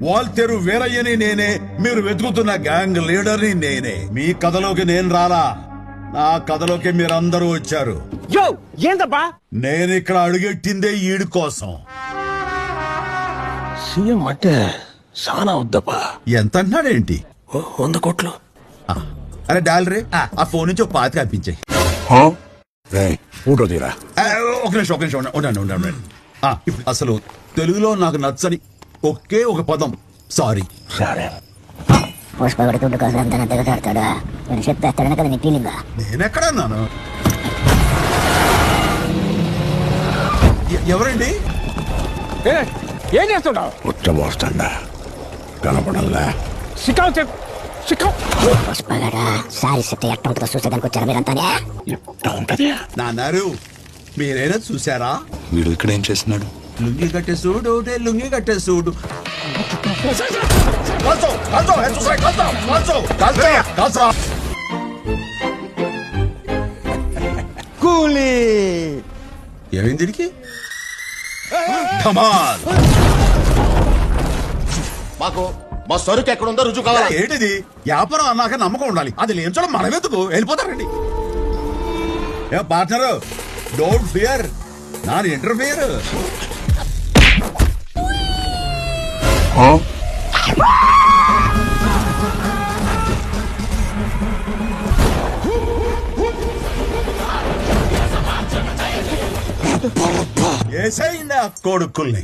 వాల్తెరు వీరయ్యని నేనే, మీరు వెతుకుతున్న గ్యాంగ్ లీడర్ని నేనే. మీ కథలోకి నేను రాలా, నా కథలోకి మీరందరూ వచ్చారు. యో ఏందబ్బా నేను ఇక్కడ అడుగెట్టిందే ఈడి కోసం. సీఎం అంటే సానా వద్దబ్బా. ఎంత అంటున్నాడేంటి? 100 కోట్లు. అరే డాలరే, ఆ ఫోన్ నుంచి ఒక పాతి కనిపించాయి. ఫోటో తీరా. ఒక నిమిషం ఉండండి. ఇప్పుడు అసలు తెలుగులో నాకు నచ్చని ఒకే ఒక పదం సారీ. సరే పుష్పగడి దుడ్డు కోసం ఎంత దిగజారుతాడా? నేను చెప్పేస్తాడని కదా నీ ఫీలింగ్. నేనెక్కడన్నాను? ఎవరండి? ఏం చేస్తున్నావు? ఉచ్చబోస్తాడా కనపడల్లా. పుష్పగడా సారీ చెప్తే ఎట్ట ఉంటుందో చూసేదానికి వచ్చారు మీరంతానే. ఎట్లా ఉంటది? నాన్నారు మీరైనా చూసారా? వీడు ఇక్కడ ఏం చేస్తున్నాడు? లుంగి కట్టే చూడు, లుంగి కట్టే చూడు. కూలీ ఏమైంది దీనికి? ధమాల్. మాకు మా సరుకు ఎక్కడుందో రుజువు కావాలి. ఏంటిది? వ్యాపారం అన్నాక నమ్మకం ఉండాలి. అది లేచడం మనమెందుకు? వెళ్ళిపోతారండి. ఏ partner, don't fear, non interfere. ఏసైందా కొడుకుల్ని?